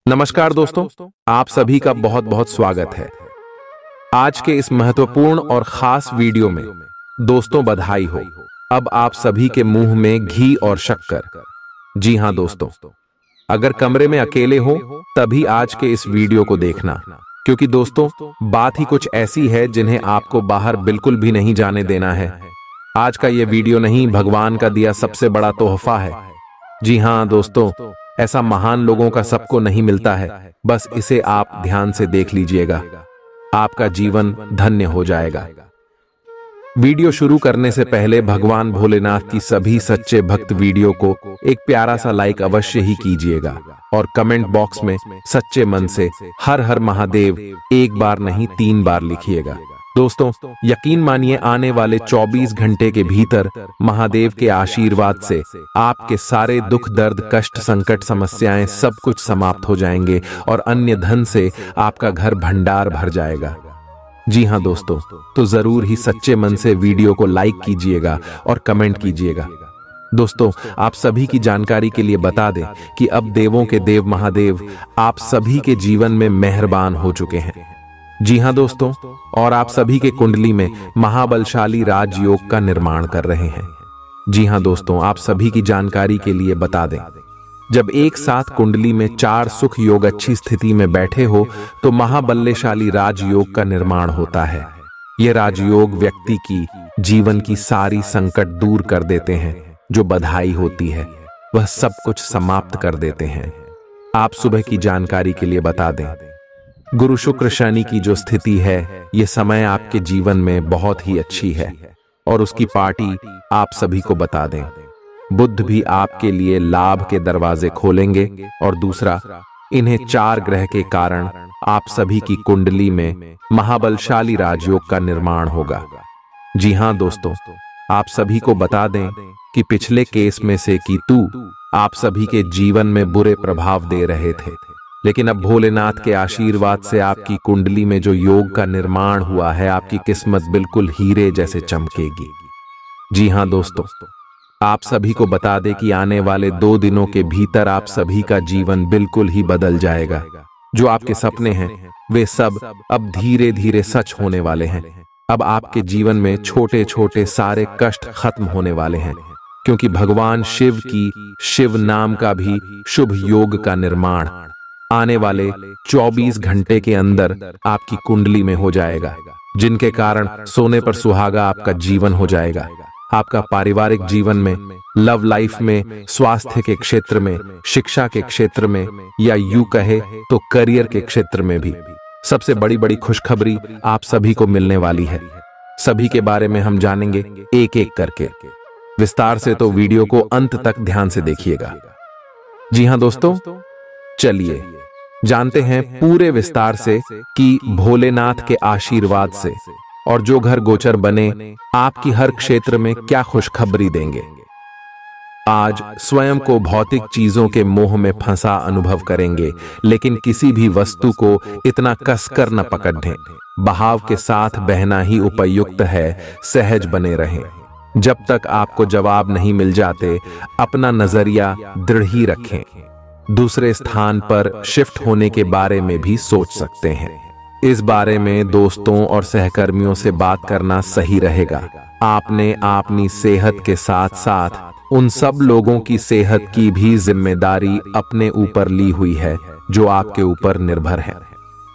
नमस्कार दोस्तों, आप सभी का बहुत बहुत स्वागत है। आज के इस महत्वपूर्ण और खास वीडियो में दोस्तों बधाई हो, अब आप सभी के मुंह में घी और शक्कर। जी हां दोस्तों, अगर कमरे में अकेले हो तभी आज के इस वीडियो को देखना, क्योंकि दोस्तों बात ही कुछ ऐसी है जिन्हें आपको बाहर बिल्कुल भी नहीं जाने देना है। आज का ये वीडियो नहीं, भगवान का दिया सबसे बड़ा तोहफा है। जी हां दोस्तों, ऐसा महान लोगों का सबको नहीं मिलता है। बस इसे आप ध्यान से देख लीजिएगा, आपका जीवन धन्य हो जाएगा। वीडियो शुरू करने से पहले भगवान भोलेनाथ की सभी सच्चे भक्त वीडियो को एक प्यारा सा लाइक अवश्य ही कीजिएगा और कमेंट बॉक्स में सच्चे मन से हर हर महादेव एक बार नहीं 3 बार लिखिएगा। दोस्तों यकीन मानिए, आने वाले 24 घंटे के भीतर महादेव के आशीर्वाद से आपके सारे दुख दर्द कष्ट संकट समस्याएं सब कुछ समाप्त हो जाएंगे और अन्य धन से आपका घर भंडार भर जाएगा। जी हां दोस्तों, तो जरूर ही सच्चे मन से वीडियो को लाइक कीजिएगा और कमेंट कीजिएगा। दोस्तों आप सभी की जानकारी के लिए बता दें कि अब देवों के देव महादेव आप सभी के जीवन में मेहरबान हो चुके हैं। जी हां दोस्तों, और आप सभी के कुंडली में महाबलशाली राजयोग का निर्माण कर रहे हैं। जी हां दोस्तों, आप सभी की जानकारी के लिए बता दें, जब एक साथ कुंडली में 4 सुख योग अच्छी स्थिति में बैठे हो तो महाबल्यशाली राजयोग का निर्माण होता है। यह राजयोग व्यक्ति की जीवन की सारी संकट दूर कर देते हैं, जो बधाई होती है वह सब कुछ समाप्त कर देते हैं। आप सुबह की जानकारी के लिए बता दें, गुरु शुक्र शनि की जो स्थिति है यह समय आपके जीवन में बहुत ही अच्छी है और उसकी पार्टी आप सभी को बता दें। बुध भी आपके लिए लाभ के दरवाजे खोलेंगे और दूसरा, इन्हें 4 ग्रह के कारण आप सभी की कुंडली में महाबलशाली राजयोग का निर्माण होगा। जी हां दोस्तों, आप सभी को बता दें कि पिछले केस में से केतु आप सभी के जीवन में बुरे प्रभाव दे रहे थे, लेकिन अब भोलेनाथ के आशीर्वाद से आपकी कुंडली में जो योग का निर्माण हुआ है, आपकी किस्मत बिल्कुल हीरे जैसे चमकेगी। जी हां दोस्तों, आप सभी को बता दें कि आने वाले 2 दिनों के भीतर आप सभी का जीवन बिल्कुल ही बदल जाएगा। जो आपके सपने हैं वे सब अब धीरे धीरे सच होने वाले हैं। अब आपके जीवन में छोटे छोटे सारे कष्ट खत्म होने वाले हैं, क्योंकि भगवान शिव की शिव नाम का भी शुभ योग का निर्माण आने वाले 24 घंटे के अंदर आपकी कुंडली में हो जाएगा, जिनके कारण सोने पर सुहागा आपका जीवन हो जाएगा। आपका पारिवारिक जीवन में, लव लाइफ में, स्वास्थ्य के क्षेत्र में, शिक्षा के क्षेत्र में या यूं कहे तो करियर के क्षेत्र में भी सबसे बड़ी बड़ी खुशखबरी आप सभी को मिलने वाली है। सभी के बारे में हम जानेंगे एक एक करके विस्तार से, तो वीडियो को अंत तक ध्यान से देखिएगा। जी हां दोस्तों, चलिए जानते हैं पूरे विस्तार से कि भोलेनाथ के आशीर्वाद से और जो घर गोचर बने आपकी हर क्षेत्र में क्या खुशखबरी देंगे। आज स्वयं को भौतिक चीजों के मोह में फंसा अनुभव करेंगे, लेकिन किसी भी वस्तु को इतना कसकर न पकड़ें। बहाव के साथ बहना ही उपयुक्त है, सहज बने रहें। जब तक आपको जवाब नहीं मिल जाते अपना नजरिया दृढ़ ही रखें। दूसरे स्थान पर शिफ्ट होने के बारे में भी सोच सकते हैं। इस बारे में दोस्तों और सहकर्मियों से बात करना सही रहेगा। आपने अपनी सेहत के साथ साथ उन सब लोगों की सेहत की भी जिम्मेदारी अपने ऊपर ली हुई है जो आपके ऊपर निर्भर है।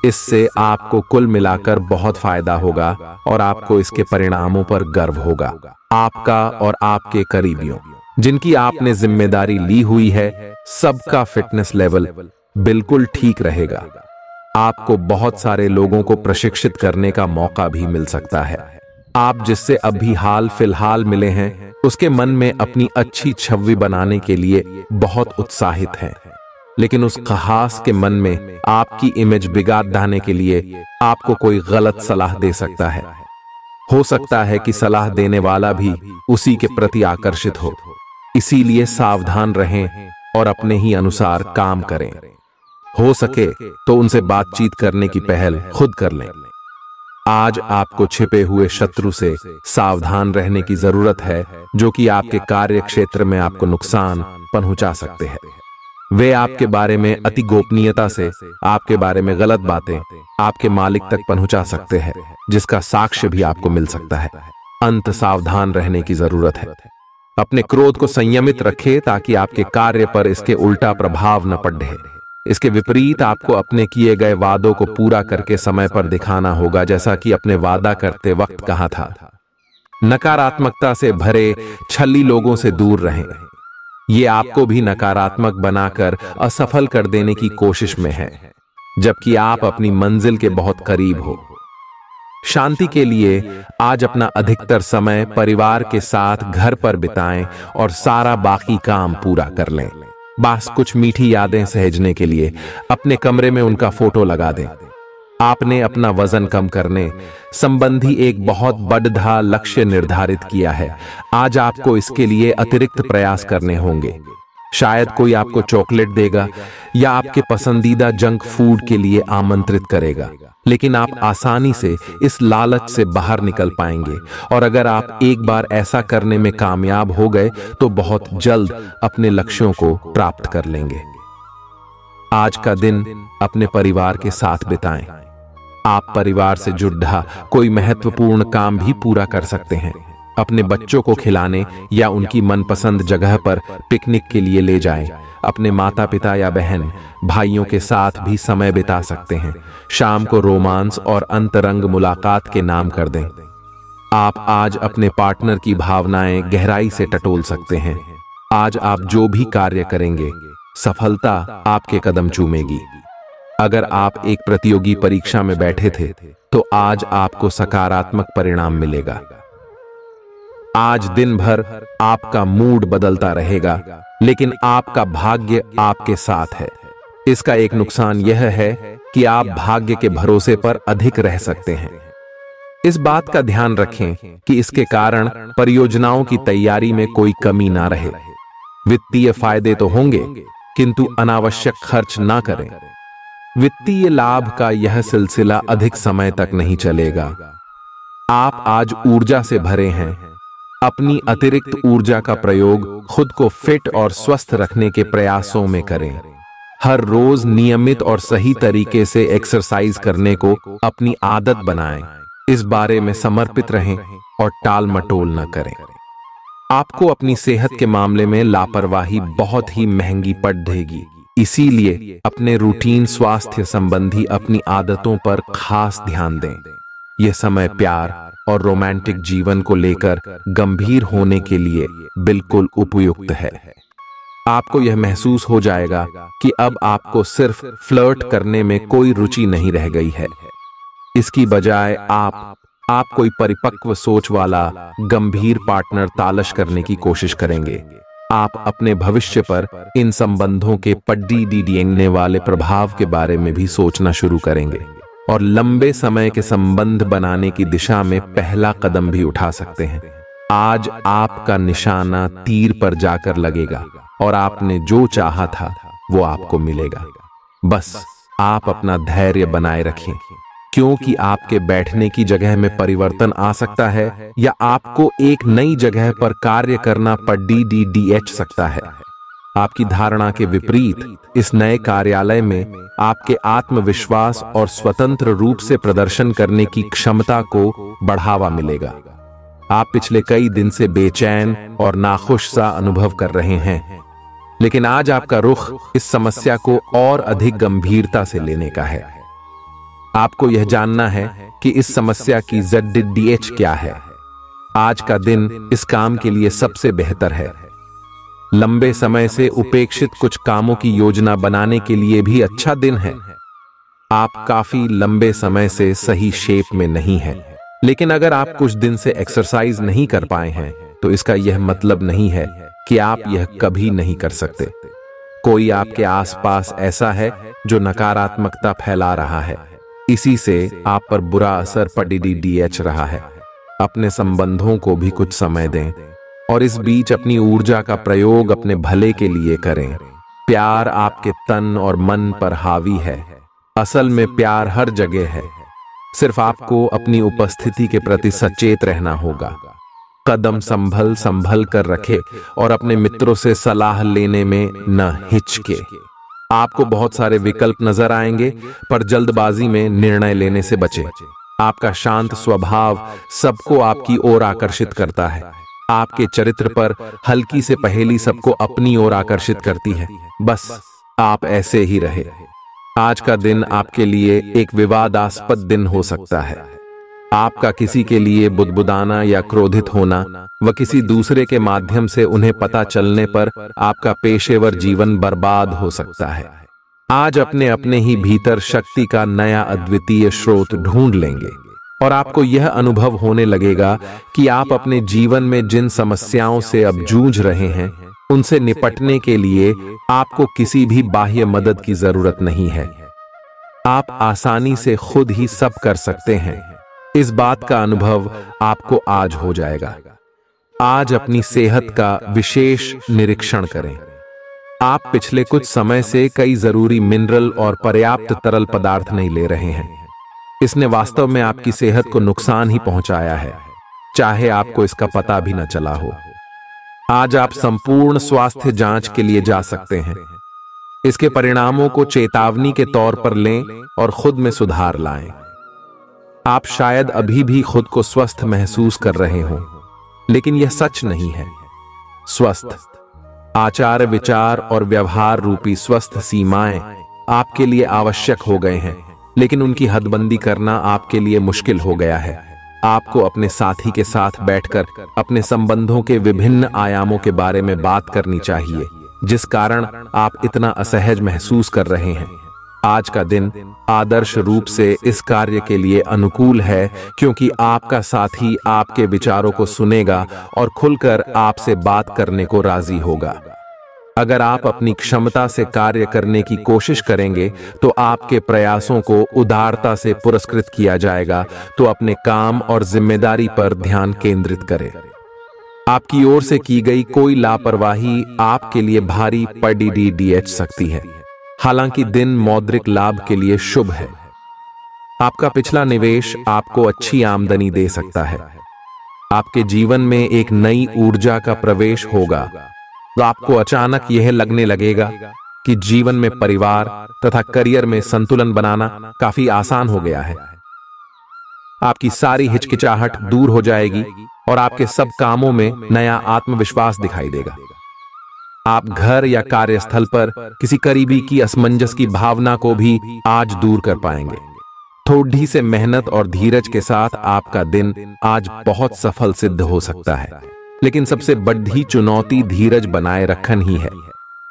इससे आपको कुल मिलाकर बहुत फायदा होगा और आपको इसके परिणामों पर गर्व होगा। आपका और आपके करीबियों जिनकी आपने जिम्मेदारी ली हुई है, सबका फिटनेस लेवल बिल्कुल ठीक रहेगा। आपको बहुत सारे लोगों को प्रशिक्षित करने का मौका भी मिल सकता है। आप जिससे अभी हाल फिलहाल मिले हैं उसके मन में अपनी अच्छी छवि बनाने के लिए बहुत उत्साहित हैं, लेकिन उस खास के मन में आपकी इमेज बिगाड़ डालने के लिए आपको कोई गलत सलाह दे सकता है। हो सकता है कि सलाह देने वाला भी उसी के प्रति आकर्षित हो, इसीलिए सावधान रहें और अपने ही अनुसार काम करें। हो सके तो उनसे बातचीत करने की पहल खुद कर लें। आज आपको छिपे हुए शत्रु से सावधान रहने की जरूरत है, जो कि आपके कार्य क्षेत्र में आपको नुकसान पहुंचा सकते हैं। वे आपके बारे में अति गोपनीयता से आपके बारे में गलत बातें आपके मालिक तक पहुंचा सकते हैं, जिसका साक्ष्य भी आपको मिल सकता है। अंत सावधान रहने की जरूरत है। अपने क्रोध को संयमित रखें ताकि आपके कार्य पर इसके उल्टा प्रभाव न पड़े। इसके विपरीत आपको अपने किए गए वादों को पूरा करके समय पर दिखाना होगा, जैसा कि अपने वादा करते वक्त कहा था। नकारात्मकता से भरे छली लोगों से दूर रहें। ये आपको भी नकारात्मक बनाकर असफल कर देने की कोशिश में है, जबकि आप अपनी मंजिल के बहुत करीब हो। शांति के लिए आज अपना अधिकतर समय परिवार के साथ घर पर बिताएं और सारा बाकी काम पूरा कर लें। बस कुछ मीठी यादें सहेजने के लिए अपने कमरे में उनका फोटो लगा दें। आपने अपना वजन कम करने संबंधी एक बहुत बड़ा लक्ष्य निर्धारित किया है। आज आपको इसके लिए अतिरिक्त प्रयास करने होंगे। शायद कोई आपको चॉकलेट देगा या आपके पसंदीदा जंक फूड के लिए आमंत्रित करेगा, लेकिन आप आसानी से इस लालच से बाहर निकल पाएंगे। और अगर आप एक बार ऐसा करने में कामयाब हो गए तो बहुत जल्द अपने लक्ष्यों को प्राप्त कर लेंगे। आज का दिन अपने परिवार के साथ बिताएं। आप परिवार से जुड़ा कोई महत्वपूर्ण काम भी पूरा कर सकते हैं। अपने बच्चों को खिलाने या उनकी मनपसंद जगह पर पिकनिक के लिए ले जाएं। अपने माता पिता या बहन भाइयों के साथ भी समय बिता सकते हैं। शाम को रोमांस और अंतरंग मुलाकात के नाम कर दें। आप आज अपने पार्टनर की भावनाएं गहराई से टटोल सकते हैं। आज आप जो भी कार्य करेंगे, सफलता आपके कदम चूमेगी। अगर आप एक प्रतियोगी परीक्षा में बैठे थे तो आज आपको सकारात्मक परिणाम मिलेगा। आज दिन भर आपका मूड बदलता रहेगा, लेकिन आपका भाग्य आपके साथ है। इसका एक नुकसान यह है कि आप भाग्य के भरोसे पर अधिक रह सकते हैं। इस बात का ध्यान रखें कि इसके कारण परियोजनाओं की तैयारी में कोई कमी ना रहे। वित्तीय फायदे तो होंगे, किंतु अनावश्यक खर्च ना करें। वित्तीय लाभ का यह सिलसिला अधिक समय तक नहीं चलेगा। आप आज ऊर्जा से भरे हैं। अपनी अतिरिक्त ऊर्जा का प्रयोग खुद को फिट और स्वस्थ रखने के प्रयासों में करें। हर रोज नियमित और सही तरीके से एक्सरसाइज करने को अपनी आदत बनाएं। इस बारे में समर्पित रहें और टाल मटोल न करें। आपको अपनी सेहत के मामले में लापरवाही बहुत ही महंगी पड़ेगी। इसीलिए अपने रूटीन स्वास्थ्य संबंधी अपनी आदतों पर खास ध्यान दें। यह समय प्यार और रोमांटिक जीवन को लेकर गंभीर होने के लिए बिल्कुल उपयुक्त है। आपको यह महसूस हो जाएगा कि अब आपको सिर्फ फ्लर्ट करने में कोई रुचि नहीं रह गई है। इसकी बजाय आप कोई परिपक्व सोच वाला गंभीर पार्टनर तलाश करने की कोशिश करेंगे। आप अपने भविष्य पर इन संबंधों के पड़ने वाले प्रभाव के बारे में भी सोचना शुरू करेंगे और लंबे समय के संबंध बनाने की दिशा में पहला कदम भी उठा सकते हैं। आज आपका निशाना तीर पर जाकर लगेगा और आपने जो चाहा था वो आपको मिलेगा। बस आप अपना धैर्य बनाए रखें, क्योंकि आपके बैठने की जगह में परिवर्तन आ सकता है या आपको एक नई जगह पर कार्य करना पड़ सकता है। आपकी धारणा के विपरीत इस नए कार्यालय में आपके आत्मविश्वास और स्वतंत्र रूप से प्रदर्शन करने की क्षमता को बढ़ावा मिलेगा। आप पिछले कई दिन से बेचैन और नाखुश सा अनुभव कर रहे हैं, लेकिन आज आपका रुख इस समस्या को और अधिक गंभीरता से लेने का है। आपको यह जानना है कि इस समस्या की ZDH क्या है। आज का दिन इस काम के लिए सबसे बेहतर है। लंबे समय से उपेक्षित कुछ कामों की योजना बनाने के लिए भी अच्छा दिन है। आप काफी लंबे समय से सही शेप में नहीं हैं, लेकिन अगर आप कुछ दिन से एक्सरसाइज नहीं कर पाए हैं तो इसका यह मतलब नहीं है कि आप यह कभी नहीं कर सकते। कोई आपके आसपास ऐसा है जो नकारात्मकता फैला रहा है, इसी से आप पर बुरा असर पड़ रहा है। अपने संबंधों को भी कुछ समय दें और इस बीच अपनी ऊर्जा का प्रयोग अपने भले के लिए करें। प्यार आपके तन और मन पर हावी है। असल में प्यार हर जगह है, सिर्फ आपको अपनी उपस्थिति के प्रति सचेत रहना होगा। कदम संभल संभल कर रखे और अपने मित्रों से सलाह लेने में न हिचके। आपको बहुत सारे विकल्प नजर आएंगे, पर जल्दबाजी में निर्णय लेने से बचे। आपका शांत स्वभाव सबको आपकी ओर आकर्षित करता है। आपके चरित्र पर हल्की से पहेली सबको अपनी ओर आकर्षित करती है। बस आप ऐसे ही रहे। आज का दिन आपके लिए एक विवादास्पद दिन हो सकता है। आपका किसी के लिए बुदबुदाना या क्रोधित होना व किसी दूसरे के माध्यम से उन्हें पता चलने पर आपका पेशेवर जीवन बर्बाद हो सकता है। आज अपने अपने ही भीतर शक्ति का नया अद्वितीय स्रोत ढूंढ लेंगे और आपको यह अनुभव होने लगेगा कि आप अपने जीवन में जिन समस्याओं से अब जूझ रहे हैं, उनसे निपटने के लिए आपको किसी भी बाह्य मदद की जरूरत नहीं है। आप आसानी से खुद ही सब कर सकते हैं। इस बात का अनुभव आपको आज हो जाएगा। आज अपनी सेहत का विशेष निरीक्षण करें। आप पिछले कुछ समय से कई जरूरी मिनरल और पर्याप्त तरल पदार्थ नहीं ले रहे हैं। इसने वास्तव में आपकी सेहत को नुकसान ही पहुंचाया है, चाहे आपको इसका पता भी न चला हो। आज आप संपूर्ण स्वास्थ्य जांच के लिए जा सकते हैं। इसके परिणामों को चेतावनी के तौर पर लें और खुद में सुधार लाएं। आप शायद अभी भी खुद को स्वस्थ महसूस कर रहे हों, लेकिन यह सच नहीं है। स्वस्थ आचार, विचार और व्यवहार रूपी स्वस्थ सीमाएं आपके लिए आवश्यक हो गए हैं, लेकिन उनकी हदबंदी करना आपके लिए मुश्किल हो गया है। आपको अपने साथी के साथ बैठकर अपने संबंधों के विभिन्न आयामों के बारे में बात करनी चाहिए, जिस कारण आप इतना असहज महसूस कर रहे हैं। आज का दिन आदर्श रूप से इस कार्य के लिए अनुकूल है, क्योंकि आपका साथी आपके विचारों को सुनेगा और खुलकर आपसे बात करने को राजी होगा। अगर आप अपनी क्षमता से कार्य करने की कोशिश करेंगे तो आपके प्रयासों को उदारता से पुरस्कृत किया जाएगा। तो अपने काम और जिम्मेदारी पर ध्यान केंद्रित करें। आपकी ओर से की गई कोई लापरवाही आपके लिए भारी पड़ सकती है। हालांकि दिन मौद्रिक लाभ के लिए शुभ है। आपका पिछला निवेश आपको अच्छी आमदनी दे सकता है। आपके जीवन में एक नई ऊर्जा का प्रवेश होगा। तो आपको अचानक यह लगने लगेगा कि जीवन में परिवार तथा करियर में संतुलन बनाना काफी आसान हो गया है। आपकी सारी हिचकिचाहट दूर हो जाएगी और आपके सब कामों में नया आत्मविश्वास दिखाई देगा। आप घर या कार्यस्थल पर किसी करीबी की असमंजस की भावना को भी आज दूर कर पाएंगे। थोड़ी से मेहनत और धीरज के साथ आपका दिन आज बहुत सफल सिद्ध हो सकता है, लेकिन सबसे बड़ी चुनौती धीरज बनाए रखना ही है।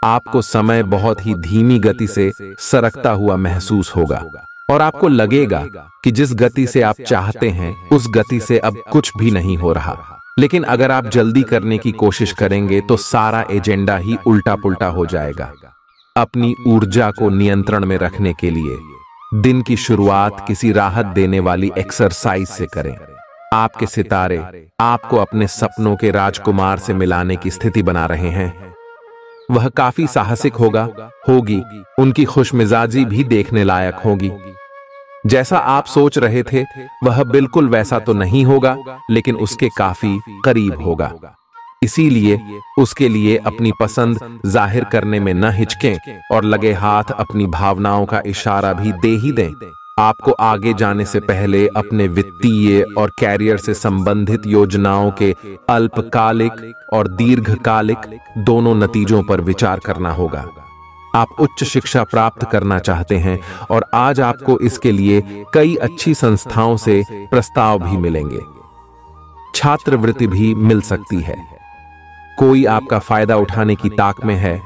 आपको समय बहुत ही धीमी गति से सरकता हुआ महसूस होगा और आपको लगेगा कि जिस गति से आप चाहते हैं उस गति से अब कुछ भी नहीं हो रहा। लेकिन अगर आप जल्दी करने की कोशिश करेंगे तो सारा एजेंडा ही उल्टा पुल्टा हो जाएगा। अपनी ऊर्जा को नियंत्रण में रखने के लिए दिन की शुरुआत किसी राहत देने वाली एक्सरसाइज से करें। आपके सितारे आपको अपने सपनों के राजकुमार से मिलाने की स्थिति बना रहे हैं। वह काफी साहसिक होगी। उनकी खुशमिजाजी भी देखने लायक होगी। जैसा आप सोच रहे थे वह बिल्कुल वैसा तो नहीं होगा, लेकिन उसके काफी करीब होगा। इसीलिए उसके लिए अपनी पसंद जाहिर करने में न हिचकें और लगे हाथ अपनी भावनाओं का इशारा भी दे ही दें। आपको आगे जाने से पहले अपने वित्तीय और कैरियर से संबंधित योजनाओं के अल्पकालिक और दीर्घकालिक दोनों नतीजों पर विचार करना होगा। आप उच्च शिक्षा प्राप्त करना चाहते हैं और आज आपको इसके लिए कई अच्छी संस्थाओं से प्रस्ताव भी मिलेंगे। छात्रवृत्ति भी मिल सकती है। कोई आपका फायदा उठाने की ताक में है।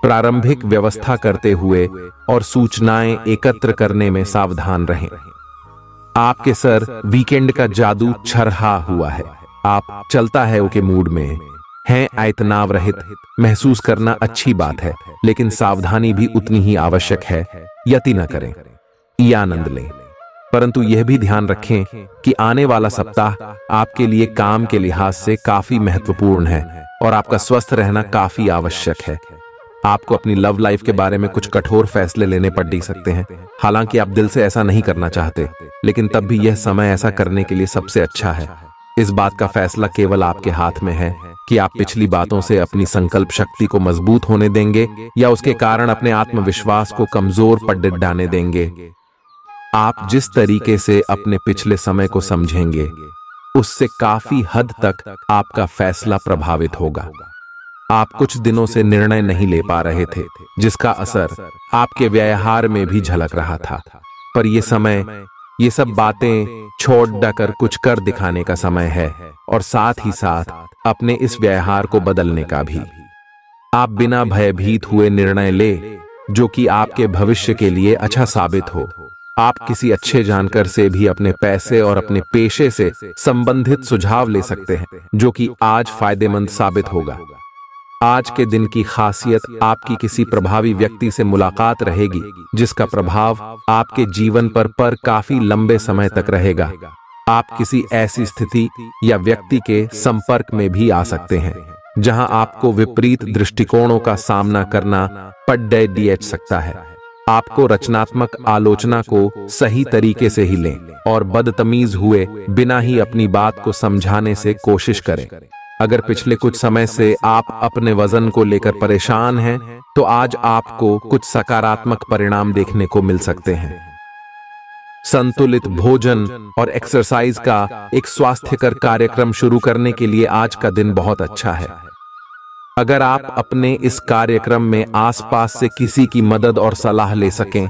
प्रारंभिक व्यवस्था करते हुए और सूचनाएं एकत्र करने में सावधान रहें। आपके सर वीकेंड का जादू छरहा हुआ है। आप चलता है के मूड में हैं। तनाव रहित महसूस करना अच्छी बात है, लेकिन सावधानी भी उतनी ही आवश्यक है। यति न करें, ये आनंद लें, परंतु यह भी ध्यान रखें कि आने वाला सप्ताह आपके लिए काम के लिहाज से काफी महत्वपूर्ण है और आपका स्वस्थ रहना काफी आवश्यक है। आपको अपनी लव लाइफ के बारे में कुछ कठोर फैसले लेने पड़ सकते हैं। हालांकि आप दिल से ऐसा नहीं करना चाहते, लेकिन तब भी यह समय ऐसा करने के लिए सबसे अच्छा है। इस बात का फैसला केवल आपके हाथ में है कि आप पिछली बातों से अपनी संकल्प शक्ति को मजबूत होने देंगे या उसके कारण अपने आत्मविश्वास को कमजोर पड़ डालने देंगे। आप जिस तरीके से अपने पिछले समय को समझेंगे, उससे काफी हद तक आपका फैसला प्रभावित होगा। आप कुछ दिनों से निर्णय नहीं ले पा रहे थे, जिसका असर आपके व्यवहार में भी झलक रहा था। पर यह समय, ये सब बातें छोड़ देकर कुछ कर दिखाने का समय है, और साथ ही साथ अपने इस व्यवहार को बदलने का भी। आप बिना भयभीत हुए निर्णय ले जो कि आपके भविष्य के लिए अच्छा साबित हो। आप किसी अच्छे जानकार से भी अपने पैसे और अपने पेशे से संबंधित सुझाव ले सकते हैं, जो कि आज फायदेमंद साबित होगा। आज के दिन की खासियत आपकी किसी प्रभावी व्यक्ति से मुलाकात रहेगी, जिसका प्रभाव आपके जीवन पर काफी लंबे समय तक रहेगा। आप किसी ऐसी स्थिति या व्यक्ति के संपर्क में भी आ सकते हैं जहां आपको विपरीत दृष्टिकोणों का सामना करना पड़ सकता है। आपको रचनात्मक आलोचना को सही तरीके से ही लें और बदतमीज हुए बिना ही अपनी बात को समझाने से कोशिश करें। अगर पिछले कुछ समय से आप अपने वजन को लेकर परेशान हैं, तो आज आपको कुछ सकारात्मक परिणाम देखने को मिल सकते हैं। संतुलित भोजन और एक्सरसाइज का एक स्वास्थ्यकर कार्यक्रम शुरू करने के लिए आज का दिन बहुत अच्छा है। अगर आप अपने इस कार्यक्रम में आसपास से किसी की मदद और सलाह ले सकें,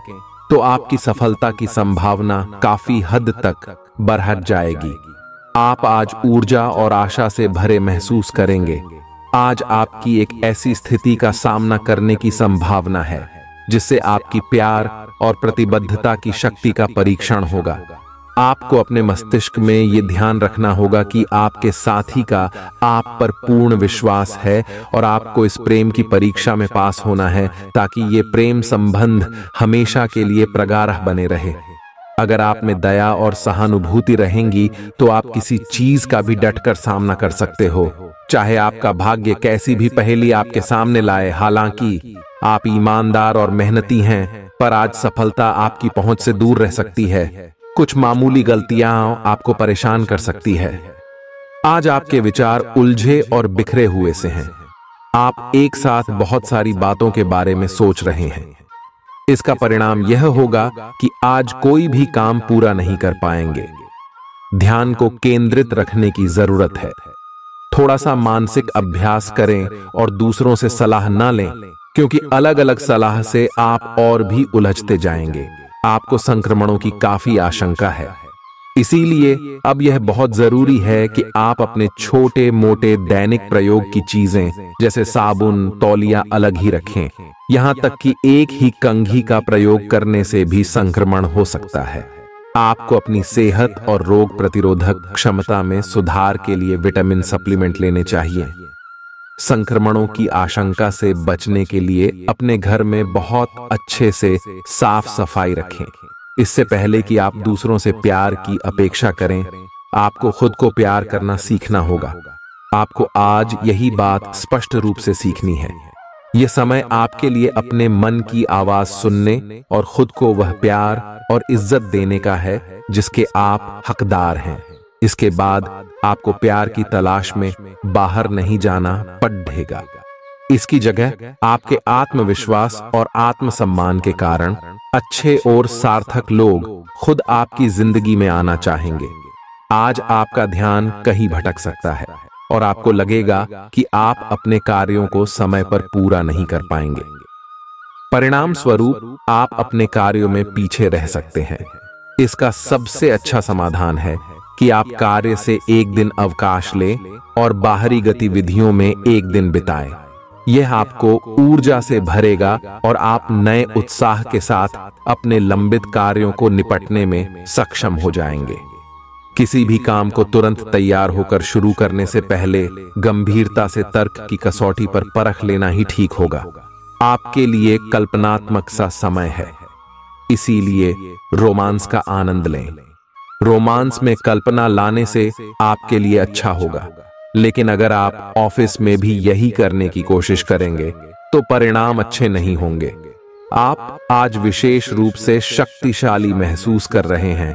तो आपकी सफलता की संभावना काफी हद तक बढ़ जाएगी। आप आज ऊर्जा और आशा से भरे महसूस करेंगे। आज आपकी एक ऐसी स्थिति का सामना करने की संभावना है जिससे आपकी प्यार और प्रतिबद्धता की शक्ति का परीक्षण होगा। आपको अपने मस्तिष्क में ये ध्यान रखना होगा कि आपके साथी का आप पर पूर्ण विश्वास है और आपको इस प्रेम की परीक्षा में पास होना है, ताकि ये प्रेम संबंध हमेशा के लिए प्रगाढ़ बने रहे। अगर आप में दया और सहानुभूति रहेंगी, तो आप किसी चीज का भी डटकर सामना कर सकते हो, चाहे आपका भाग्य कैसी भी पहेली आपके सामने लाए। हालांकि आप ईमानदार और मेहनती हैं, पर आज सफलता आपकी पहुंच से दूर रह सकती है। कुछ मामूली गलतियां आपको परेशान कर सकती है। आज आपके विचार उलझे और बिखरे हुए से हैं। आप एक साथ बहुत सारी बातों के बारे में सोच रहे हैं। इसका परिणाम यह होगा कि आज कोई भी काम पूरा नहीं कर पाएंगे। ध्यान को केंद्रित रखने की जरूरत है। थोड़ा सा मानसिक अभ्यास करें और दूसरों से सलाह न लें, क्योंकि अलग अलग सलाह से आप और भी उलझते जाएंगे। आपको संक्रमणों की काफी आशंका है, इसीलिए अब यह बहुत जरूरी है कि आप अपने छोटे मोटे दैनिक प्रयोग की चीजें जैसे साबुन, तौलिया अलग ही रखें। यहां तक कि एक ही कंघी का प्रयोग करने से भी संक्रमण हो सकता है। आपको अपनी सेहत और रोग प्रतिरोधक क्षमता में सुधार के लिए विटामिन सप्लीमेंट लेने चाहिए। संक्रमणों की आशंका से बचने के लिए अपने घर में बहुत अच्छे से साफ सफाई रखें। इससे पहले कि आप दूसरों से प्यार की अपेक्षा करें, आपको खुद को प्यार करना सीखना होगा। आपको आज यही बात स्पष्ट रूप से सीखनी है। यह समय आपके लिए अपने मन की आवाज सुनने और खुद को वह प्यार और इज्जत देने का है जिसके आप हकदार हैं। इसके बाद आपको प्यार की तलाश में बाहर नहीं जाना पड़ेगा। इसकी जगह आपके आत्मविश्वास और आत्मसम्मान के कारण अच्छे और सार्थक लोग खुद आपकी जिंदगी में आना चाहेंगे। आज आपका ध्यान कहीं भटक सकता है और आपको लगेगा कि आप अपने कार्यों को समय पर पूरा नहीं कर पाएंगे। परिणाम स्वरूप आप अपने कार्यों में पीछे रह सकते हैं। इसका सबसे अच्छा समाधान है कि आप कार्य से एक दिन अवकाश लें और बाहरी गतिविधियों में एक दिन बिताएं। यह आपको ऊर्जा से भरेगा और आप नए उत्साह के साथ अपने लंबित कार्यों को निपटने में सक्षम हो जाएंगे। किसी भी काम को तुरंत तैयार होकर शुरू करने से पहले गंभीरता से तर्क की कसौटी पर परख लेना ही ठीक होगा। आपके लिए कल्पनात्मक सा समय है, इसीलिए रोमांस का आनंद लें। रोमांस में कल्पना लाने से आपके लिए अच्छा होगा, लेकिन अगर आप ऑफिस में भी यही करने की कोशिश करेंगे तो परिणाम अच्छे नहीं होंगे। आप आज विशेष रूप से शक्तिशाली महसूस कर रहे हैं।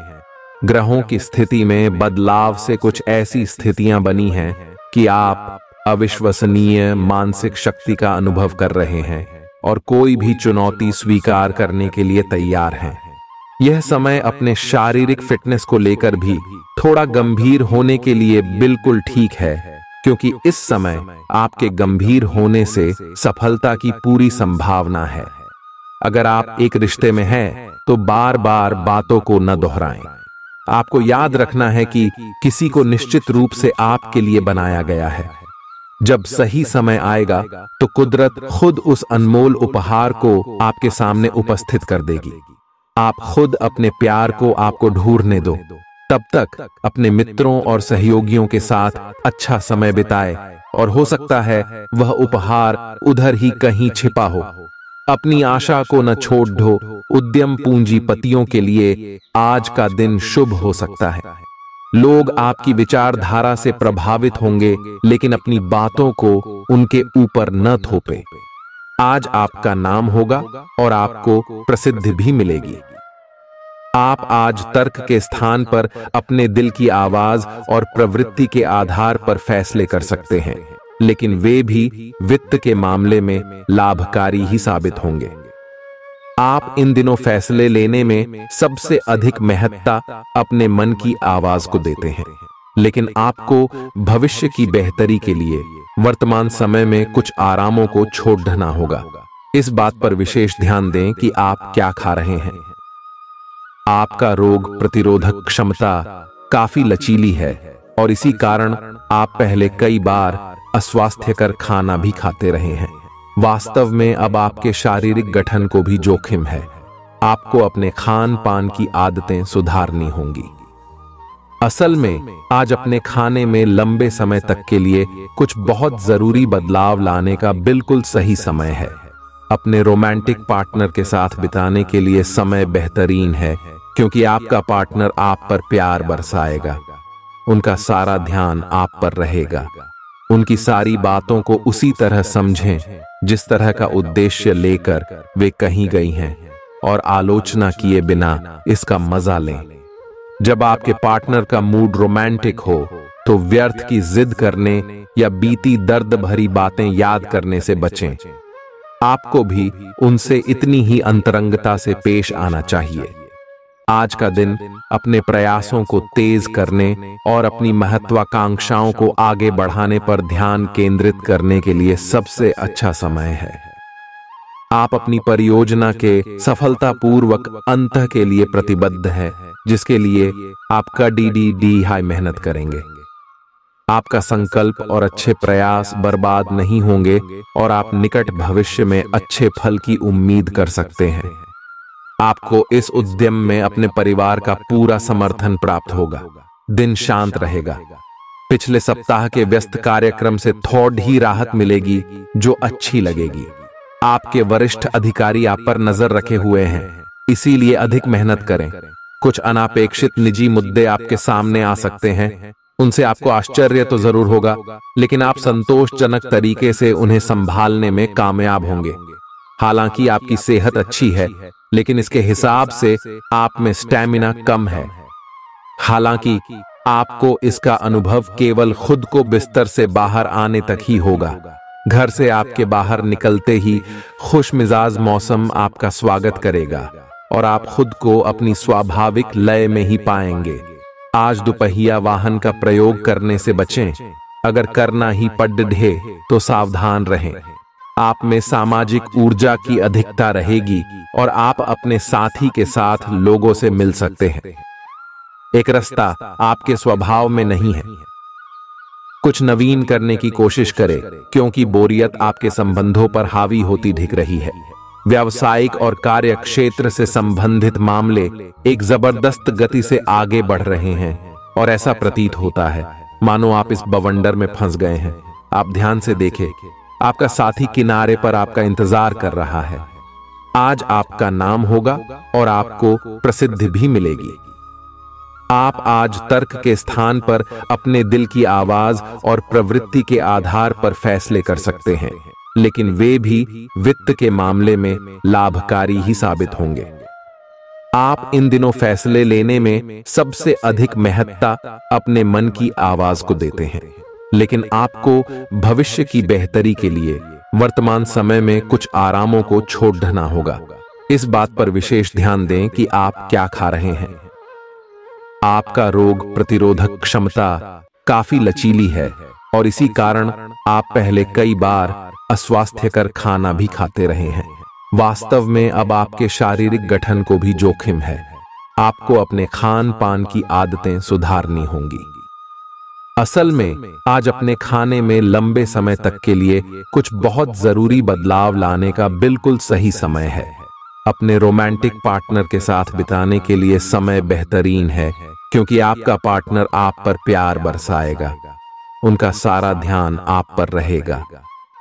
ग्रहों की स्थिति में बदलाव से कुछ ऐसी स्थितियां बनी हैं कि आप अविश्वसनीय मानसिक शक्ति का अनुभव कर रहे हैं और कोई भी चुनौती स्वीकार करने के लिए तैयार हैं। यह समय अपने शारीरिक फिटनेस को लेकर भी थोड़ा गंभीर होने के लिए बिल्कुल ठीक है, क्योंकि इस समय आपके गंभीर होने से सफलता की पूरी संभावना है। अगर आप एक रिश्ते में हैं तो बार बार बातों को न दोहराएं। आपको याद रखना है कि किसी को निश्चित रूप से आपके लिए बनाया गया है। जब सही समय आएगा तो कुदरत खुद उस अनमोल उपहार को आपके सामने उपस्थित कर देगी। आप खुद अपने प्यार को आपको ढूंढने दो। तब तक अपने मित्रों और सहयोगियों के साथ अच्छा समय बिताए और हो सकता है वह उपहार उधर ही कहीं छिपा हो। अपनी आशा को न छोड़ दो। उद्यम पूंजीपतियों के लिए आज का दिन शुभ हो सकता है। लोग आपकी विचारधारा से प्रभावित होंगे, लेकिन अपनी बातों को उनके ऊपर न थोपे। आज आपका नाम होगा और आपको प्रसिद्धि भी मिलेगी। आप आज तर्क के स्थान पर अपने दिल की आवाज और प्रवृत्ति के आधार पर फैसले कर सकते हैं, लेकिन वे भी वित्त के मामले में लाभकारी ही साबित होंगे। आप इन दिनों फैसले लेने में सबसे अधिक महत्ता अपने मन की आवाज को देते हैं, लेकिन आपको भविष्य की बेहतरी के लिए वर्तमान समय में कुछ आरामों को छोड़ना होगा। इस बात पर विशेष ध्यान दें कि आप क्या खा रहे हैं। आपका रोग प्रतिरोधक क्षमता काफी लचीली है और इसी कारण आप पहले कई बार अस्वास्थ्यकर खाना भी खाते रहे हैं। वास्तव में अब आपके शारीरिक गठन को भी जोखिम है। आपको अपने खान पान की आदतें सुधारनी होंगी। असल में आज अपने खाने में लंबे समय तक के लिए कुछ बहुत जरूरी बदलाव लाने का बिल्कुल सही समय है। अपने रोमांटिक पार्टनर के साथ बिताने के लिए समय बेहतरीन है, क्योंकि आपका पार्टनर आप पर प्यार बरसाएगा। उनका सारा ध्यान आप पर रहेगा। उनकी सारी बातों को उसी तरह समझें जिस तरह का उद्देश्य लेकर वे कहीं गई हैं, और आलोचना किए बिना इसका मजा लें। जब आपके पार्टनर का मूड रोमांटिक हो तो व्यर्थ की जिद करने या बीती दर्द भरी बातें याद करने से बचें। आपको भी उनसे इतनी ही अंतरंगता से पेश आना चाहिए। आज का दिन अपने प्रयासों को तेज करने और अपनी महत्वाकांक्षाओं को आगे बढ़ाने पर ध्यान केंद्रित करने के लिए सबसे अच्छा समय है। आप अपनी परियोजना के सफलतापूर्वक अंत के लिए प्रतिबद्ध हैं, जिसके लिए आप कड़ी हाई मेहनत करेंगे। आपका संकल्प और अच्छे प्रयास बर्बाद नहीं होंगे और आप निकट भविष्य में अच्छे फल की उम्मीद कर सकते हैं। आपको इस उद्यम में अपने परिवार का पूरा समर्थन प्राप्त होगा। दिन शांत रहेगा। पिछले सप्ताह के व्यस्त कार्यक्रम से थोड़ी ही राहत मिलेगी, जो अच्छी लगेगी। आपके वरिष्ठ अधिकारी आप पर नजर रखे हुए हैं, इसीलिए अधिक मेहनत करें। कुछ अनापेक्षित निजी मुद्दे आपके सामने आ सकते हैं। उनसे आपको आश्चर्य तो जरूर होगा, लेकिन आप संतोषजनक तरीके से उन्हें संभालने में कामयाब होंगे। हालांकि आपकी सेहत अच्छी है, लेकिन इसके हिसाब से आप में स्टैमिना कम है। हालांकि आपको इसका अनुभव केवल खुद को बिस्तर से बाहर आने तक ही होगा। घर से आपके बाहर निकलते ही खुशमिजाज मौसम आपका स्वागत करेगा और आप खुद को अपनी स्वाभाविक लय में ही पाएंगे। आज दुपहिया वाहन का प्रयोग करने से बचें। अगर करना ही पड़े तो सावधान रहें। आप में सामाजिक ऊर्जा की अधिकता रहेगी और आप अपने साथी के साथ लोगों से मिल सकते हैं। एक रास्ता आपके स्वभाव में नहीं है। कुछ नवीन करने की कोशिश करें, क्योंकि बोरियत आपके संबंधों पर हावी होती दिख रही है। व्यावसायिक और कार्य क्षेत्र से संबंधित मामले एक जबरदस्त गति से आगे बढ़ रहे हैं और ऐसा प्रतीत होता है मानो आप इस बवंडर में फंस गए हैं। आप ध्यान से देखें, आपका साथी किनारे पर आपका इंतजार कर रहा है। आज आपका नाम होगा और आपको प्रसिद्धि भी मिलेगी। आप आज तर्क के स्थान पर अपने दिल की आवाज और प्रवृत्ति के आधार पर फैसले कर सकते हैं, लेकिन वे भी वित्त के मामले में लाभकारी ही साबित होंगे। आप इन दिनों फैसले लेने में सबसे अधिक महत्ता अपने मन की आवाज को देते हैं, लेकिन आपको भविष्य की बेहतरी के लिए वर्तमान समय में कुछ आरामों को छोड़ना होगा। इस बात पर विशेष ध्यान दें कि आप क्या खा रहे हैं। आपका रोग प्रतिरोधक क्षमता काफी लचीली है और इसी कारण आप पहले कई बार अस्वास्थ्यकर खाना भी खाते रहे हैं। वास्तव में अब आपके शारीरिक गठन को भी जोखिम है। आपको अपने खान पान की आदतें सुधारनी होंगी। असल में आज अपने खाने में लंबे समय तक के लिए कुछ बहुत जरूरी बदलाव लाने का बिल्कुल सही समय है। अपने रोमांटिक पार्टनर के साथ बिताने के लिए समय बेहतरीन है, क्योंकि आपका पार्टनर आप पर प्यार बरसाएगा। उनका सारा ध्यान आप पर रहेगा।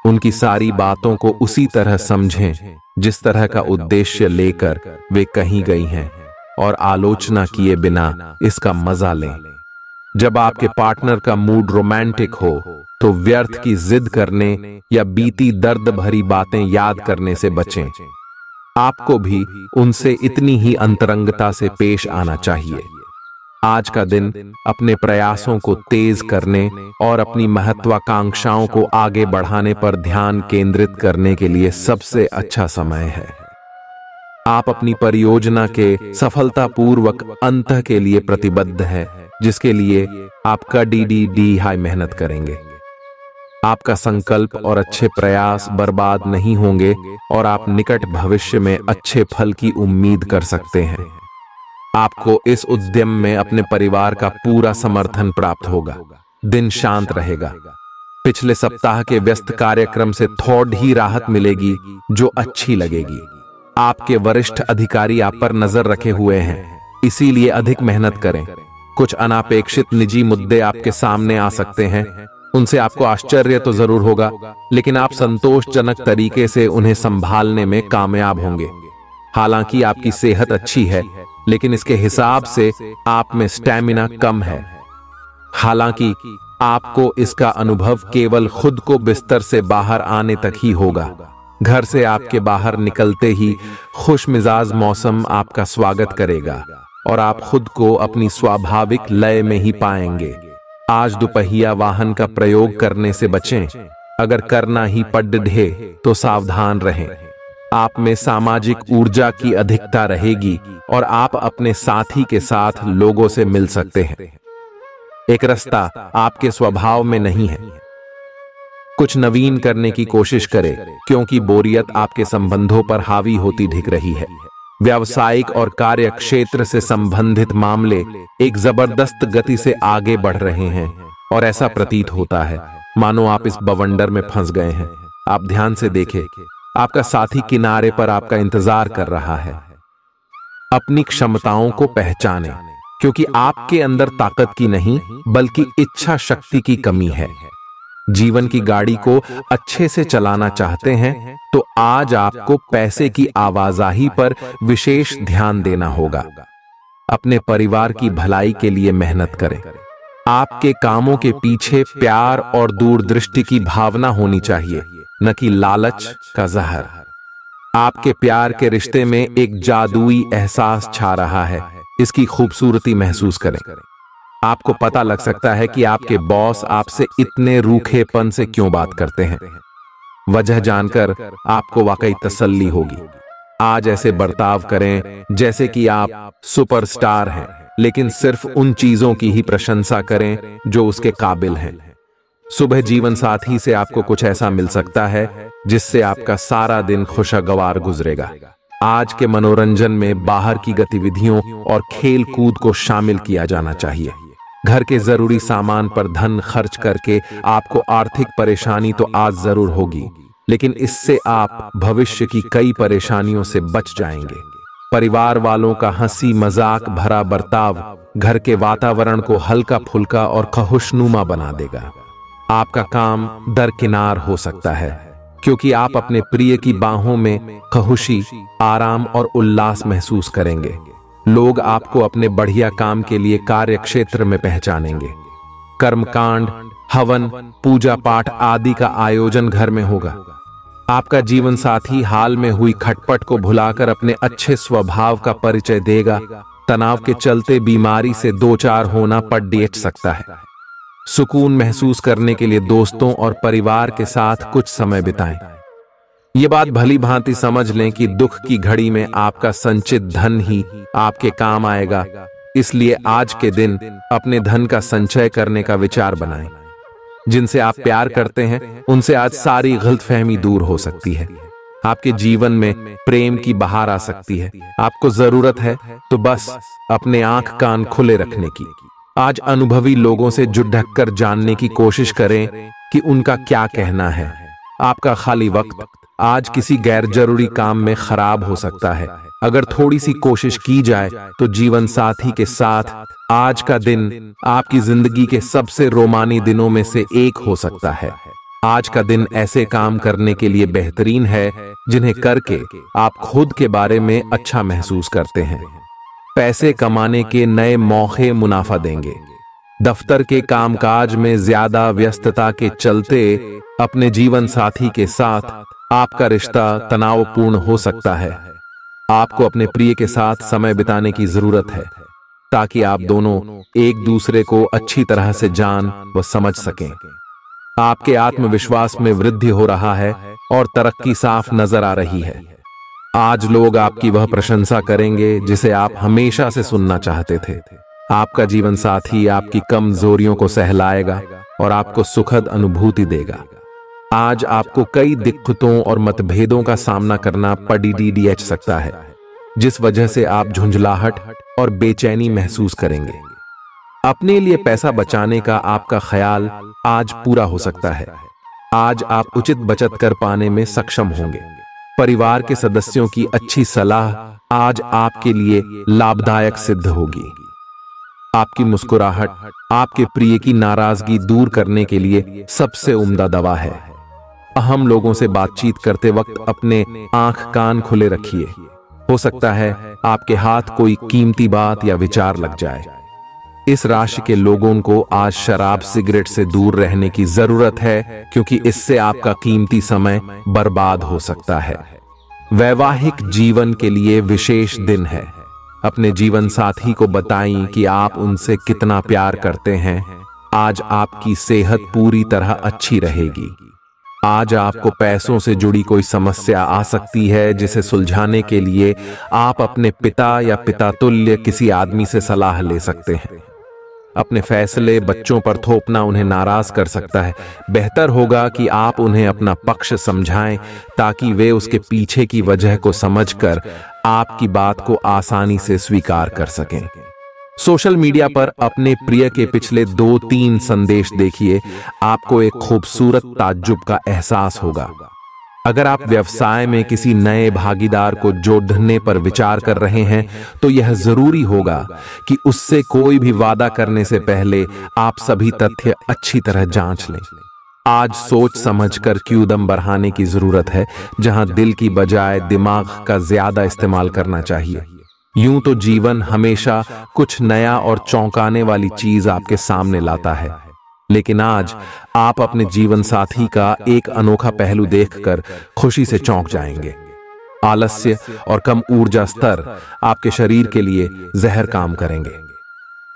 उनकी सारी बातों को उसी तरह समझें जिस तरह का उद्देश्य लेकर वे कहीं गई हैं, और आलोचना किए बिना इसका मजा लें। जब आपके पार्टनर का मूड रोमांटिक हो तो व्यर्थ की जिद करने या बीती दर्द भरी बातें याद करने से बचें। आपको भी उनसे इतनी ही अंतरंगता से पेश आना चाहिए। आज का दिन अपने प्रयासों को तेज करने और अपनी महत्वाकांक्षाओं को आगे बढ़ाने पर ध्यान केंद्रित करने के लिए सबसे अच्छा समय है। आप अपनी परियोजना के सफलतापूर्वक अंत के लिए प्रतिबद्ध हैं, जिसके लिए आप कड़ी हाई मेहनत करेंगे। आपका संकल्प और अच्छे प्रयास बर्बाद नहीं होंगे और आप निकट भविष्य में अच्छे फल की उम्मीद कर सकते हैं। आपको इस उद्यम में अपने परिवार का पूरा समर्थन प्राप्त होगा। दिन शांत रहेगा। पिछले सप्ताह के व्यस्त कार्यक्रम से थोड़ी राहत मिलेगी जो अच्छी लगेगी। आपके वरिष्ठ अधिकारी आप पर नजर रखे हुए हैं, इसीलिए अधिक मेहनत करें। कुछ अनापेक्षित निजी मुद्दे आपके सामने आ सकते हैं। उनसे आपको आश्चर्य तो जरूर होगा, लेकिन आप संतोषजनक तरीके से उन्हें संभालने में कामयाब होंगे। हालांकि आपकी सेहत अच्छी है, लेकिन इसके हिसाब से आप में स्टैमिना कम है। हालांकि आपको इसका अनुभव केवल खुद को बिस्तर से बाहर आने तक ही होगा। घर से आपके बाहर निकलते ही खुशमिजाज मौसम आपका स्वागत करेगा और आप खुद को अपनी स्वाभाविक लय में ही पाएंगे। आज दुपहिया वाहन का प्रयोग करने से बचें। अगर करना ही पड़े तो सावधान रहें। आप में सामाजिक ऊर्जा की अधिकता रहेगी और आप अपने साथी के साथ लोगों से मिल सकते हैं। एक रास्ता आपके स्वभाव में नहीं है। कुछ नवीन करने की कोशिश करें, क्योंकि बोरियत आपके संबंधों पर हावी होती दिख रही है। व्यावसायिक और कार्य क्षेत्र से संबंधित मामले एक जबरदस्त गति से आगे बढ़ रहे हैं और ऐसा प्रतीत होता है मानो आप इस बवंडर में फंस गए हैं। आप ध्यान से देखें, आपका साथी किनारे पर आपका इंतजार कर रहा है। अपनी क्षमताओं को पहचानें, क्योंकि आपके अंदर ताकत की नहीं बल्कि इच्छा शक्ति की कमी है। जीवन की गाड़ी को अच्छे से चलाना चाहते हैं तो आज आपको पैसे की आवाजाही पर विशेष ध्यान देना होगा। अपने परिवार की भलाई के लिए मेहनत करें। आपके कामों के पीछे प्यार और दूरदृष्टि की भावना होनी चाहिए, न कि लालच का जहर। आपके प्यार के रिश्ते में एक जादुई एहसास छा रहा है। इसकी खूबसूरती महसूस करें। आपको पता लग सकता है कि आपके बॉस आपसे इतने रूखेपन से क्यों बात करते हैं। वजह जानकर आपको वाकई तसल्ली होगी। आज ऐसे बर्ताव करें जैसे कि आप सुपरस्टार हैं, लेकिन सिर्फ उन चीजों की ही प्रशंसा करें जो उसके काबिल हैं। सुबह जीवन साथी से आपको कुछ ऐसा मिल सकता है जिससे आपका सारा दिन खुशगवार गुजरेगा। आज के मनोरंजन में बाहर की गतिविधियों और खेल कूद को शामिल किया जाना चाहिए। घर के जरूरी सामान पर धन खर्च करके आपको आर्थिक परेशानी तो आज जरूर होगी, लेकिन इससे आप भविष्य की कई परेशानियों से बच जाएंगे। परिवार वालों का हंसी मजाक भरा बर्ताव घर के वातावरण को हल्का फुल्का और खुशनुमा बना देगा। आपका काम दरकिनार हो सकता है, क्योंकि आप अपने प्रिय की बाहों में खुशी, आराम और उल्लास महसूस करेंगे। लोग आपको अपने बढ़िया काम के लिए कार्य क्षेत्र में पहचानेंगे। कर्मकांड, हवन, पूजा पाठ आदि का आयोजन घर में होगा। आपका जीवन साथी हाल में हुई खटपट को भुलाकर अपने अच्छे स्वभाव का परिचय देगा। तनाव के चलते बीमारी से दो चार होना पड़ सकता है। सुकून महसूस करने के लिए दोस्तों और परिवार के साथ कुछ समय बिताएं। ये बात भली भांति समझ लें कि दुख की घड़ी में आपका संचित धन ही आपके काम आएगा। इसलिए आज के दिन अपने धन का संचय करने का विचार बनाएं। जिनसे आप प्यार करते हैं उनसे आज सारी गलतफहमी दूर हो सकती है। आपके जीवन में प्रेम की बहार आ सकती है। आपको जरूरत है तो बस अपने आंख कान खुले रखने की। आज अनुभवी लोगों से जुट ढक कर जानने की कोशिश करें कि उनका क्या कहना है। आपका खाली वक्त आज किसी गैर जरूरी काम में खराब हो सकता है। अगर थोड़ी सी कोशिश की जाए तो जीवन साथी के साथ आज का दिन आपकी जिंदगी के सबसे रोमानी दिनों में से एक हो सकता है। आज का दिन ऐसे काम करने के लिए बेहतरीन है जिन्हें करके आप खुद के बारे में अच्छा महसूस करते हैं। पैसे कमाने के नए मौके मुनाफा देंगे। दफ्तर के कामकाज में ज्यादा व्यस्तता के चलते अपने जीवन साथी के साथ आपका रिश्ता तनावपूर्ण हो सकता है। आपको अपने प्रिय के साथ समय बिताने की जरूरत है ताकि आप दोनों एक दूसरे को अच्छी तरह से जान व समझ सकें। आपके आत्मविश्वास में वृद्धि हो रहा है और तरक्की साफ नजर आ रही है। आज लोग आपकी वह प्रशंसा करेंगे जिसे आप हमेशा से सुनना चाहते थे। आपका जीवन साथी आपकी कमजोरियों को सहलाएगा और आपको सुखद अनुभूति देगा। आज आपको कई दिक्कतों और मतभेदों का सामना करना पड़ सकता है, जिस वजह से आप झुंझलाहट और बेचैनी महसूस करेंगे। अपने लिए पैसा बचाने का आपका ख्याल आज पूरा हो सकता है। आज आप उचित बचत कर पाने में सक्षम होंगे। परिवार के सदस्यों की अच्छी सलाह आज आपके लिए लाभदायक सिद्ध होगी। आपकी मुस्कुराहट आपके प्रिय की नाराजगी दूर करने के लिए सबसे उम्दा दवा है। अहम लोगों से बातचीत करते वक्त अपने आंख कान खुले रखिए। हो सकता है आपके हाथ कोई कीमती बात या विचार लग जाए। इस राशि के लोगों को आज शराब सिगरेट से दूर रहने की जरूरत है, क्योंकि इससे आपका कीमती समय बर्बाद हो सकता है। वैवाहिक जीवन के लिए विशेष दिन है। अपने जीवन साथी को बताएं कि आप उनसे कितना प्यार करते हैं। आज आपकी सेहत पूरी तरह अच्छी रहेगी। आज आपको पैसों से जुड़ी कोई समस्या आ सकती है, जिसे सुलझाने के लिए आप अपने पिता या पिता तुल्य किसी आदमी से सलाह ले सकते हैं। अपने फैसले बच्चों पर थोपना उन्हें नाराज कर सकता है। बेहतर होगा कि आप उन्हें अपना पक्ष समझाएं ताकि वे उसके पीछे की वजह को समझकर आपकी बात को आसानी से स्वीकार कर सकें। सोशल मीडिया पर अपने प्रिय के पिछले 2-3 संदेश देखिए। आपको एक खूबसूरत ताज्जुब का एहसास होगा। अगर आप व्यवसाय में किसी नए भागीदार को जोड़ने पर विचार कर रहे हैं तो यह जरूरी होगा कि उससे कोई भी वादा करने से पहले आप सभी तथ्य अच्छी तरह जांच लें। आज सोच समझकर कदम बढ़ाने की जरूरत है, जहां दिल की बजाय दिमाग का ज्यादा इस्तेमाल करना चाहिए। यूं तो जीवन हमेशा कुछ नया और चौंकाने वाली चीज आपके सामने लाता है, लेकिन आज आप अपने जीवन साथी का एक अनोखा पहलू देखकर खुशी से चौंक जाएंगे। आलस्य और कम ऊर्जा स्तर आपके शरीर के लिए जहर काम करेंगे।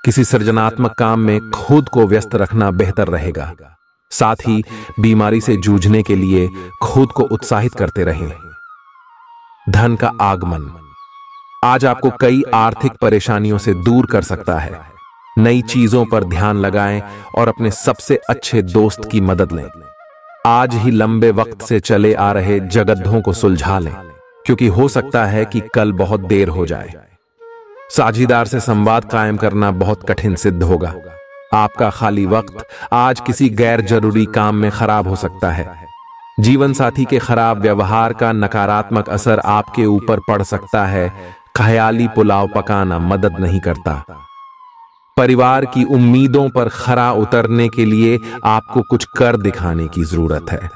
किसी सृजनात्मक काम में खुद को व्यस्त रखना बेहतर रहेगा। साथ ही बीमारी से जूझने के लिए खुद को उत्साहित करते रहें। धन का आगमन आज आपको कई आर्थिक परेशानियों से दूर कर सकता है। नई चीजों पर ध्यान लगाएं और अपने सबसे अच्छे दोस्त की मदद लें। आज ही लंबे वक्त से चले आ रहे जगद्धों को सुलझा लें, क्योंकि हो सकता है कि कल बहुत देर हो जाए। साझीदार से संवाद कायम करना बहुत कठिन सिद्ध होगा। आपका खाली वक्त आज किसी गैर जरूरी काम में खराब हो सकता है। जीवन साथी के खराब व्यवहार का नकारात्मक असर आपके ऊपर पड़ सकता है। ख्याली पुलाव पकाना मदद नहीं करता। परिवार की उम्मीदों पर खरा उतरने के लिए आपको कुछ कर दिखाने की जरूरत है।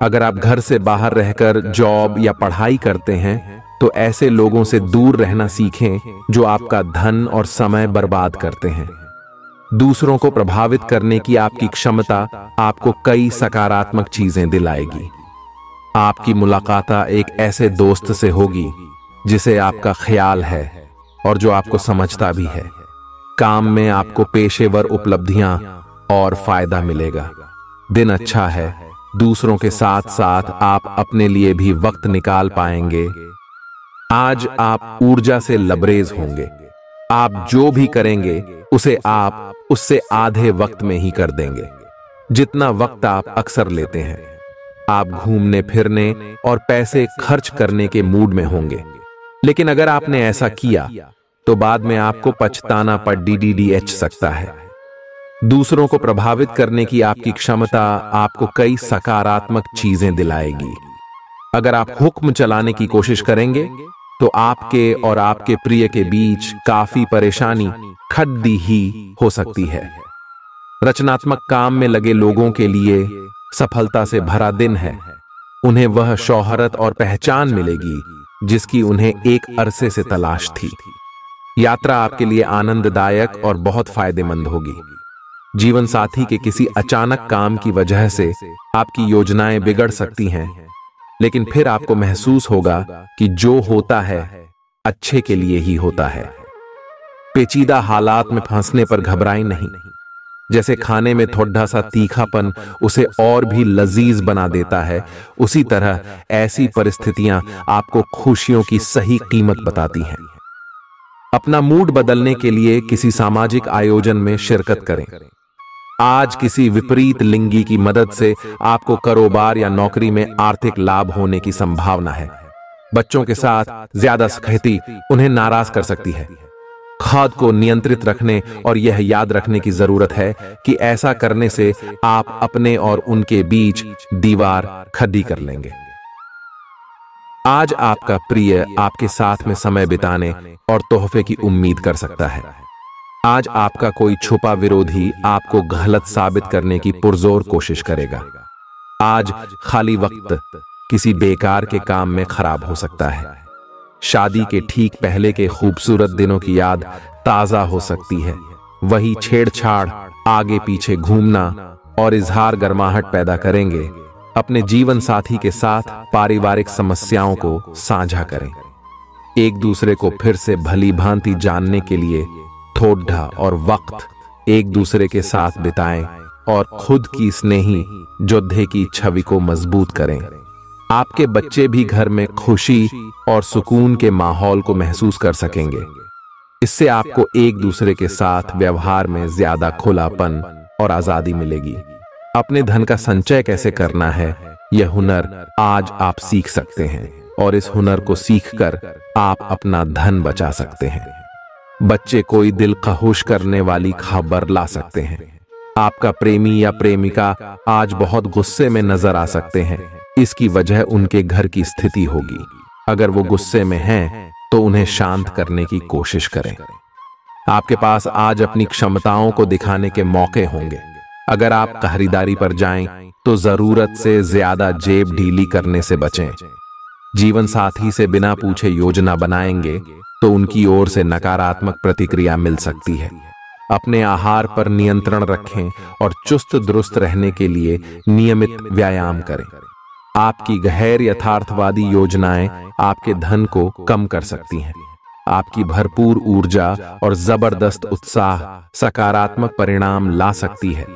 अगर आप घर से बाहर रहकर जॉब या पढ़ाई करते हैं तो ऐसे लोगों से दूर रहना सीखें जो आपका धन और समय बर्बाद करते हैं। दूसरों को प्रभावित करने की आपकी क्षमता आपको कई सकारात्मक चीजें दिलाएगी। आपकी मुलाकात एक ऐसे दोस्त से होगी जिसे आपका ख्याल है और जो आपको समझता भी है। काम में आपको पेशेवर उपलब्धियां और फायदा मिलेगा। दिन अच्छा है, दूसरों के साथ साथ आप अपने लिए भी वक्त निकाल पाएंगे। आज आप ऊर्जा से लबरेज होंगे। आप जो भी करेंगे उसे आप उससे आधे वक्त में ही कर देंगे जितना वक्त आप अक्सर लेते हैं। आप घूमने फिरने और पैसे खर्च करने के मूड में होंगे, लेकिन अगर आपने ऐसा किया तो बाद में आपको पछताना पर DDDH सकता है। दूसरों को प्रभावित करने की आपकी क्षमता आपको कई सकारात्मक चीजें दिलाएगी। अगर आप हुक्म चलाने की कोशिश करेंगे तो आपके और आपके प्रिय के बीच काफी परेशानी खड़ी ही हो सकती है। रचनात्मक काम में लगे लोगों के लिए सफलता से भरा दिन है। उन्हें वह शोहरत और पहचान मिलेगी जिसकी उन्हें एक अरसे से तलाश थी। यात्रा आपके लिए आनंददायक और बहुत फायदेमंद होगी। जीवन साथी के किसी अचानक काम की वजह से आपकी योजनाएं बिगड़ सकती हैं, लेकिन फिर आपको महसूस होगा कि जो होता है अच्छे के लिए ही होता है। पेचीदा हालात में फंसने पर घबराएं नहीं। जैसे खाने में थोड़ा सा तीखापन उसे और भी लजीज बना देता है, उसी तरह ऐसी परिस्थितियां आपको खुशियों की सही कीमत बताती हैं। अपना मूड बदलने के लिए किसी सामाजिक आयोजन में शिरकत करें। आज किसी विपरीत लिंगी की मदद से आपको कारोबार या नौकरी में आर्थिक लाभ होने की संभावना है। बच्चों के साथ ज्यादा सख्ती उन्हें नाराज कर सकती है। खुद को नियंत्रित रखने और यह याद रखने की जरूरत है कि ऐसा करने से आप अपने और उनके बीच दीवार खड़ी कर लेंगे। आज आपका प्रिय आपके साथ में समय बिताने और तोहफे की उम्मीद कर सकता है। आज आपका कोई छुपा विरोधी आपको गलत साबित करने की पुरजोर कोशिश करेगा। आज खाली वक्त किसी बेकार के काम में खराब हो सकता है। शादी के ठीक पहले के खूबसूरत दिनों की याद ताजा हो सकती है। वही छेड़छाड़, आगे पीछे घूमना और इजहार गर्माहट पैदा करेंगे। अपने जीवन साथी के साथ पारिवारिक समस्याओं को साझा करें। एक दूसरे को फिर से भली भांति जानने के लिए थोड़ा और वक्त एक दूसरे के साथ बिताएं और खुद की स्नेही योद्धे की छवि को मजबूत करें। आपके बच्चे भी घर में खुशी और सुकून के माहौल को महसूस कर सकेंगे। इससे आपको एक दूसरे के साथ व्यवहार में ज्यादा खुलापन और आजादी मिलेगी। अपने धन का संचय कैसे करना है, यह हुनर आज आप सीख सकते हैं और इस हुनर को सीखकर आप अपना धन बचा सकते हैं। बच्चे कोई दिल खहुश करने वाली खबर ला सकते हैं। आपका प्रेमी या प्रेमिका आज बहुत गुस्से में नजर आ सकते हैं। इसकी वजह उनके घर की स्थिति होगी। अगर वो गुस्से में हैं, तो उन्हें शांत करने की कोशिश करें। आपके पास आज अपनी क्षमताओं को दिखाने के मौके होंगे। अगर आप खरीदारी पर जाएं, तो जरूरत से ज्यादा जेब ढीली करने से बचें। जीवन साथी से बिना पूछे योजना बनाएंगे तो उनकी ओर से नकारात्मक प्रतिक्रिया मिल सकती है। अपने आहार पर नियंत्रण रखें और चुस्त दुरुस्त रहने के लिए नियमित व्यायाम करें। आपकी गैर यथार्थवादी योजनाएं आपके धन को कम कर सकती हैं। आपकी भरपूर ऊर्जा और जबरदस्त उत्साह सकारात्मक परिणाम ला सकती है।